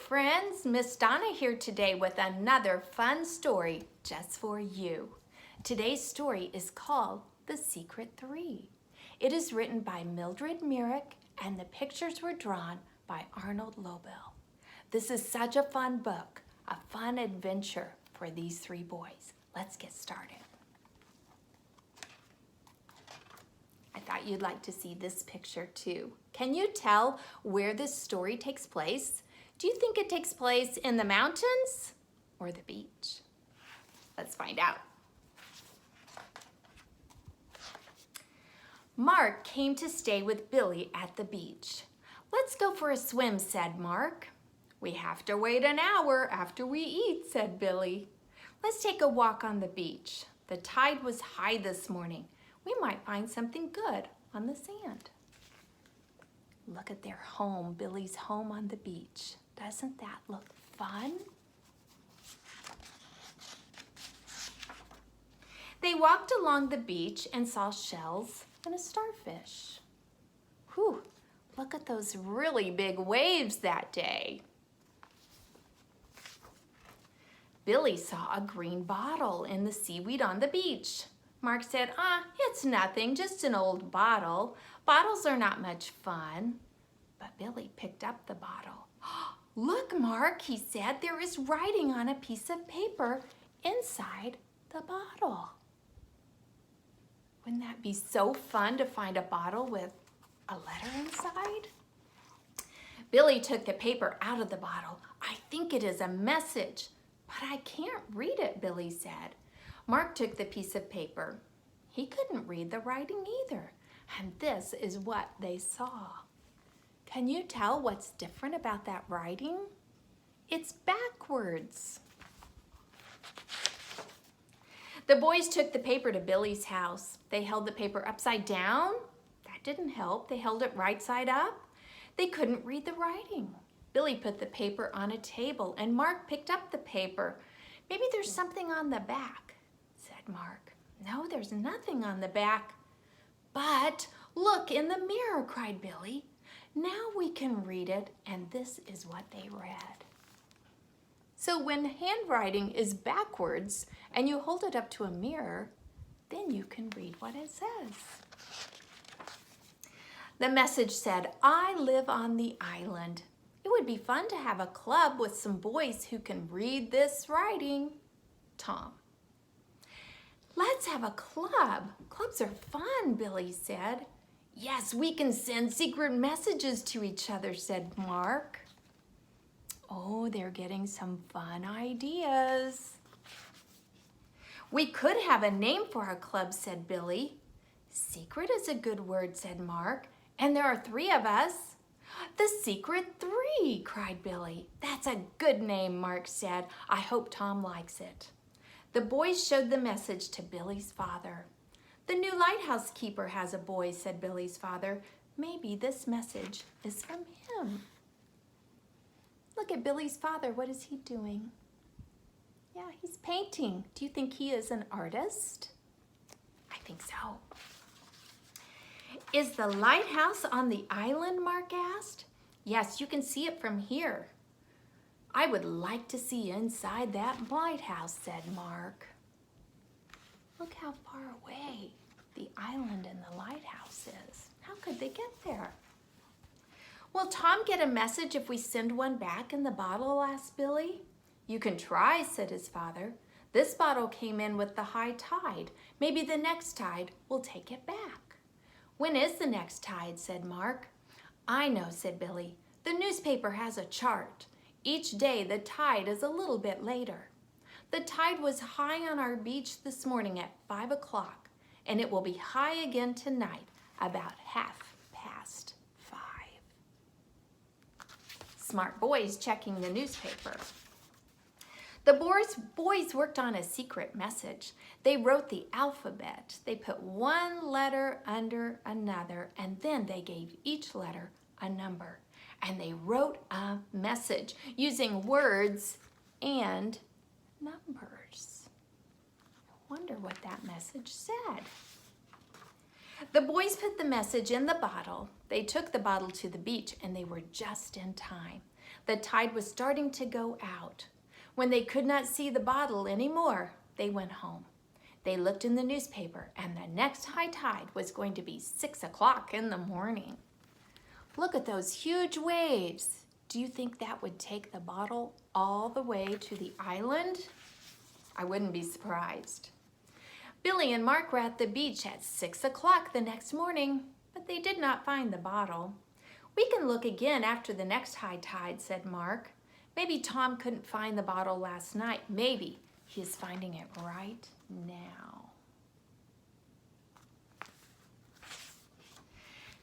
friends, Miss Donna here today with another fun story just for you. Today's story is called The Secret Three. It is written by Mildred Myrick and the pictures were drawn by Arnold Lobel. This is such a fun book, a fun adventure for these three boys. Let's get started. I thought you'd like to see this picture too. Can you tell where this story takes place? Do you think it takes place in the mountains or the beach? Let's find out. Mark came to stay with Billy at the beach. "Let's go for a swim," said Mark. "We have to wait an hour after we eat," said Billy. "Let's take a walk on the beach. The tide was high this morning. We might find something good on the sand." Look at their home, Billy's home on the beach. Doesn't that look fun? They walked along the beach and saw shells and a starfish. Whew, look at those really big waves that day. Billy saw a green bottle in the seaweed on the beach. Mark said, "It's nothing, just an old bottle. Bottles are not much fun." But Billy picked up the bottle. "Look, Mark," he said, "there is writing on a piece of paper inside the bottle." Wouldn't that be so fun to find a bottle with a letter inside? Billy took the paper out of the bottle. "I think it is a message, but I can't read it," Billy said. Mark took the piece of paper. He couldn't read the writing either, and this is what they saw. Can you tell what's different about that writing? It's backwards. The boys took the paper to Billy's house. They held the paper upside down. That didn't help. They held it right side up. They couldn't read the writing. Billy put the paper on a table and Mark picked up the paper. "Maybe there's something on the back," said Mark. "No, there's nothing on the back." "But look in the mirror," cried Billy. Now we can read it, and this is what they read. So when handwriting is backwards and you hold it up to a mirror, then you can read what it says. The message said, "I live on the island. It would be fun to have a club with some boys who can read this writing. Tom." "Let's have a club. Clubs are fun," Billy said. "Yes, we can send secret messages to each other," said Mark. Oh, they're getting some fun ideas. "We could have a name for our club," said Billy. "Secret is a good word," said Mark. "And there are three of us." "The Secret Three," cried Billy. "That's a good name," Mark said. "I hope Tom likes it." The boys showed the message to Billy's father. "The new lighthouse keeper has a boy," said Billy's father. "Maybe this message is from him." Look at Billy's father. What is he doing? Yeah, he's painting. Do you think he is an artist? I think so. "Is the lighthouse on the island?" Mark asked. "Yes, you can see it from here." "I would like to see inside that lighthouse," said Mark. Look how far away the island and the lighthouse is. How could they get there? "Will Tom get a message if we send one back in the bottle?" asked Billy. "You can try," said his father. "This bottle came in with the high tide. Maybe the next tide will take it back." "When is the next tide?" said Mark. "I know," said Billy. "The newspaper has a chart. Each day the tide is a little bit later. The tide was high on our beach this morning at 5 o'clock, and it will be high again tonight about 5:30. Smart boys checking the newspaper. The boys worked on a secret message. They wrote the alphabet. They put one letter under another, and then they gave each letter a number. And they wrote a message using words and numbers. I wonder what that message said. The boys put the message in the bottle. They took the bottle to the beach and they were just in time. The tide was starting to go out. When they could not see the bottle anymore, they went home. They looked in the newspaper, and the next high tide was going to be 6 o'clock in the morning. Look at those huge waves. Do you think that would take the bottle all the way to the island? I wouldn't be surprised. Billy and Mark were at the beach at 6 o'clock the next morning, but they did not find the bottle. We can look again after the next high tide, said Mark. Maybe Tom couldn't find the bottle last night. Maybe he is finding it right now.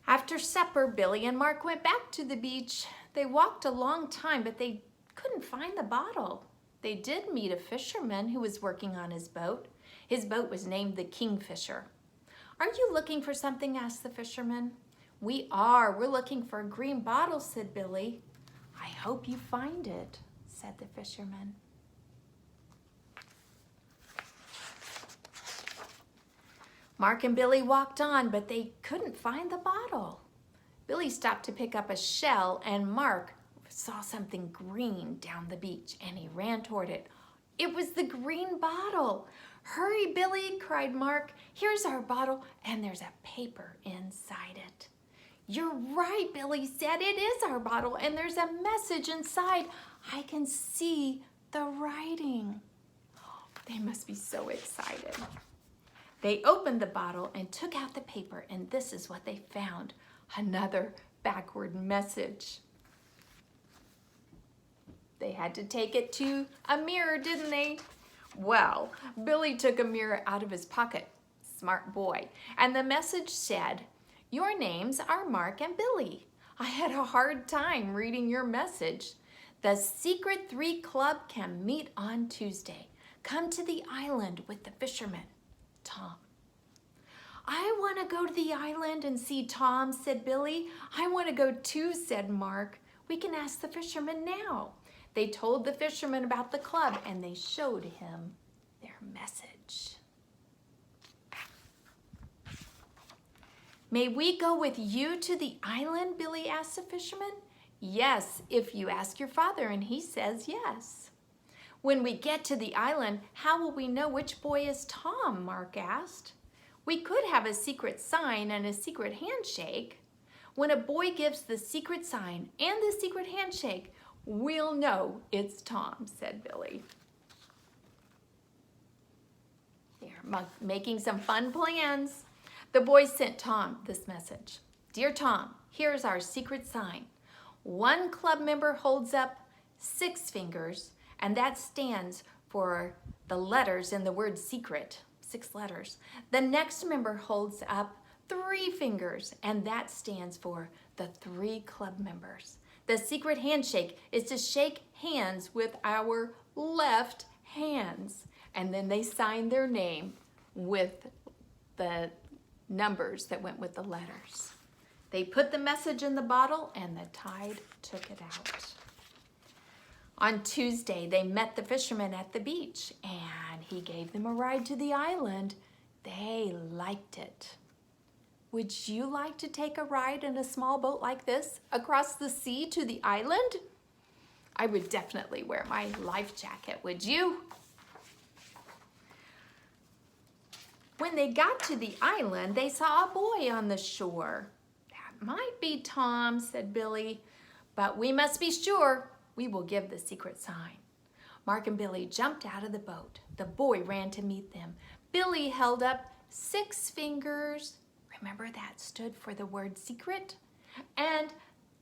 After supper, Billy and Mark went back to the beach. They walked a long time, but they couldn't find the bottle. They did meet a fisherman who was working on his boat. His boat was named the Kingfisher. Are you looking for something? Asked the fisherman. We are. We're looking for a green bottle, said Billy. I hope you find it, said the fisherman. Mark and Billy walked on, but they couldn't find the bottle. Billy stopped to pick up a shell, and Mark saw something green down the beach, and he ran toward it. It was the green bottle. Hurry, Billy, cried Mark. Here's our bottle, and there's a paper inside it. You're right, Billy said. It is our bottle, and there's a message inside. I can see the writing. They must be so excited. They opened the bottle and took out the paper, and this is what they found. Another backward message. They had to take it to a mirror, didn't they? Well, Billy took a mirror out of his pocket. Smart boy. And the message said, your names are Mark and Billy. I had a hard time reading your message. The Secret 3 Club can meet on Tuesday. Come to the island with the fisherman, Tom. I want to go to the island and see Tom, said Billy. I want to go too, said Mark. We can ask the fisherman now. They told the fisherman about the club, and they showed him their message. May we go with you to the island? Billy asked the fisherman. Yes, if you ask your father, and he says yes. When we get to the island, how will we know which boy is Tom? Mark asked. We could have a secret sign and a secret handshake. When a boy gives the secret sign and the secret handshake, we'll know it's Tom, said Billy. They're making some fun plans. The boys sent Tom this message. Dear Tom, here's our secret sign. One club member holds up 6 fingers, and that stands for the letters in the word secret, 6 letters. The next member holds up 3 fingers, and that stands for the 3 club members. The secret handshake is to shake hands with our left hands. And then they sign their name with the numbers that went with the letters. They put the message in the bottle, and the tide took it out. On Tuesday, they met the fisherman at the beach, and he gave them a ride to the island. They liked it. Would you like to take a ride in a small boat like this across the sea to the island? I would definitely wear my life jacket, would you? When they got to the island, they saw a boy on the shore. That might be Tom, said Billy, but we must be sure. We will give the secret sign. Mark and Billy jumped out of the boat. The boy ran to meet them. Billy held up 6 fingers. Remember that stood for the word secret? And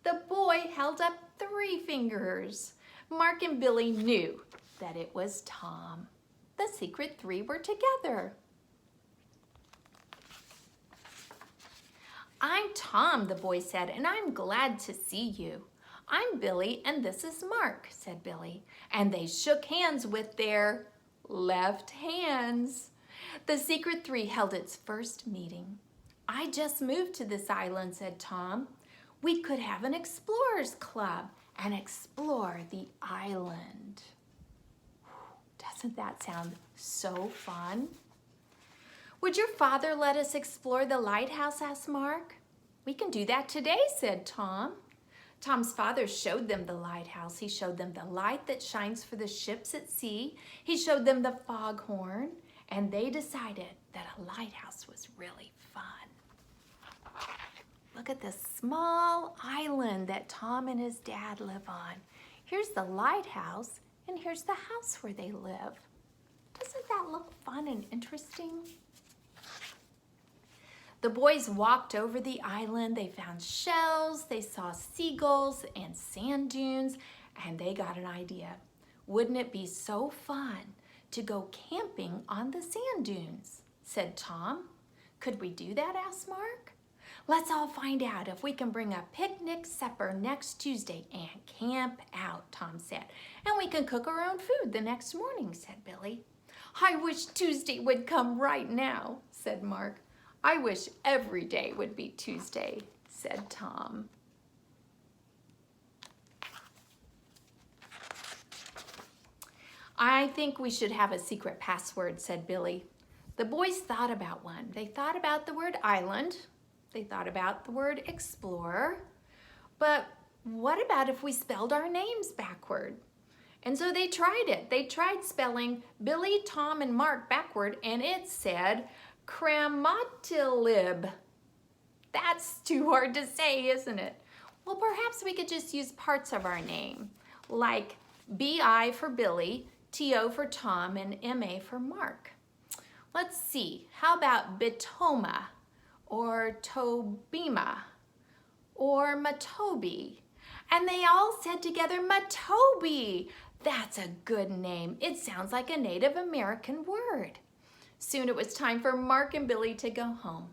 the boy held up 3 fingers. Mark and Billy knew that it was Tom. The secret 3 were together. I'm Tom, the boy said, and I'm glad to see you. I'm Billy, and this is Mark, said Billy. And they shook hands with their left hands. The secret 3 held its first meeting. I just moved to this island, said Tom. We could have an explorers club and explore the island. Doesn't that sound so fun? Would your father let us explore the lighthouse? Asked Mark. We can do that today, said Tom. Tom's father showed them the lighthouse. He showed them the light that shines for the ships at sea. He showed them the foghorn, and they decided that a lighthouse was really fun. Look at this small island that Tom and his dad live on. Here's the lighthouse, and here's the house where they live. Doesn't that look fun and interesting? The boys walked over the island. They found shells, they saw seagulls and sand dunes, and they got an idea. Wouldn't it be so fun to go camping on the sand dunes? Said Tom. Could we do that? Asked Mark. Let's all find out if we can bring a picnic supper next Tuesday and camp out, Tom said. And we can cook our own food the next morning, said Billy. I wish Tuesday would come right now, said Mark. I wish every day would be Tuesday, said Tom. I think we should have a secret password, said Billy. The boys thought about one. They thought about the word island. They thought about the word explorer. But what about if we spelled our names backward? And so they tried it. They tried spelling Billy, Tom, and Mark backward, and it said Cramotilib. That's too hard to say, isn't it? Well, perhaps we could just use parts of our name, like B-I for Billy, T-O for Tom, and M-A for Mark. Let's see, how about Bitoma, or Tobima, or Matobi? And they all said together, Matobi. That's a good name. It sounds like a Native American word. Soon it was time for Mark and Billy to go home.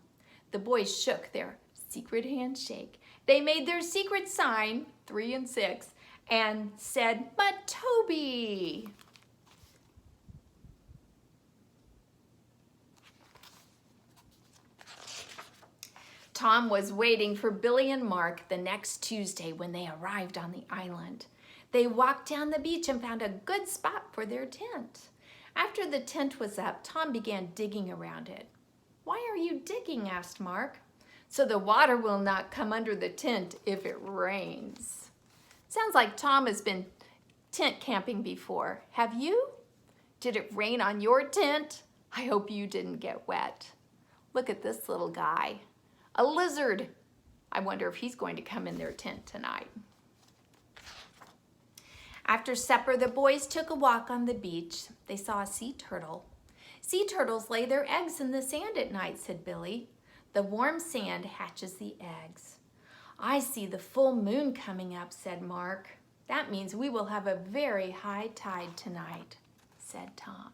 The boys shook their secret handshake. They made their secret sign, 3 and 6, and said, Matobi. Tom was waiting for Billy and Mark the next Tuesday when they arrived on the island. They walked down the beach and found a good spot for their tent. After the tent was up, Tom began digging around it. Why are you digging? Asked Mark. So the water will not come under the tent if it rains. Sounds like Tom has been tent camping before. Have you? Did it rain on your tent? I hope you didn't get wet. Look at this little guy. A lizard. I wonder if he's going to come in their tent tonight. After supper, the boys took a walk on the beach. They saw a sea turtle. Sea turtles lay their eggs in the sand at night, said Billy. The warm sand hatches the eggs. I see the full moon coming up, said Mark. That means we will have a very high tide tonight, said Tom.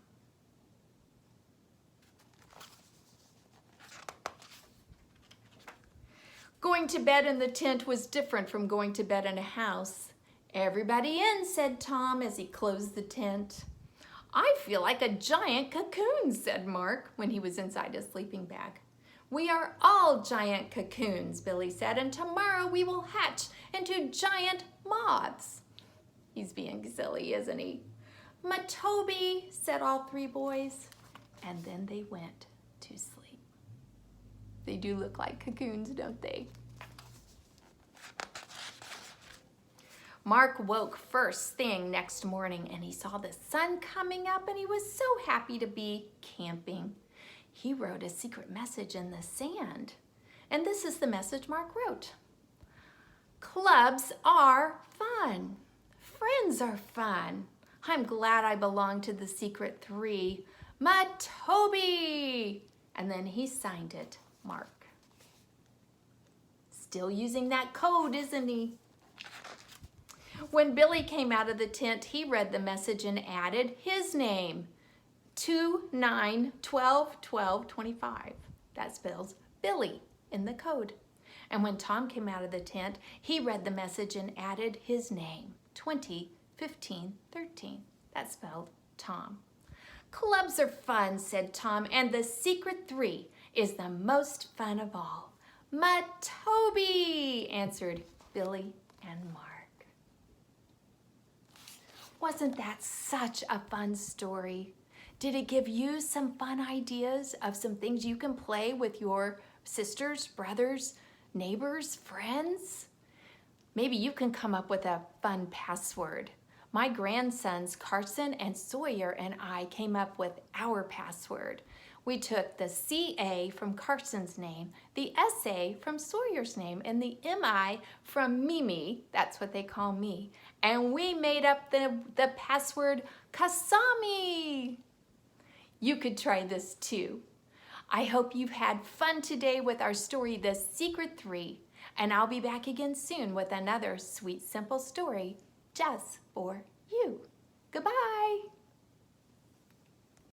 Going to bed in the tent was different from going to bed in a house. Everybody in, said Tom as he closed the tent. I feel like a giant cocoon, said Mark when he was inside his sleeping bag. We are all giant cocoons, Billy said, and tomorrow we will hatch into giant moths. He's being silly, isn't he? Matobi, said all 3 boys, and then they went to sleep. They do look like cocoons, don't they? Mark woke first thing next morning and he saw the sun coming up and he was so happy to be camping. He wrote a secret message in the sand. And this is the message Mark wrote. Clubs are fun. Friends are fun. I'm glad I belong to the secret 3. Matobi! And then he signed it, Mark. Still using that code, isn't he? When Billy came out of the tent, he read the message and added his name, 29121225. That spells Billy in the code. And when Tom came out of the tent, he read the message and added his name, 201513. That spelled Tom. Clubs are fun, said Tom, and the secret 3 is the most fun of all. Matobi, answered Billy and Mark. Wasn't that such a fun story? Did it give you some fun ideas of some things you can play with your sisters, brothers, neighbors, friends? Maybe you can come up with a fun password. My grandsons Carson and Sawyer and I came up with our password. We took the CA from Carson's name, the SA from Sawyer's name, and the MI from Mimi, that's what they call me, and we made up the password Kasami. You could try this too. I hope you've had fun today with our story, The Secret 3, and I'll be back again soon with another sweet, simple story just for you. Goodbye.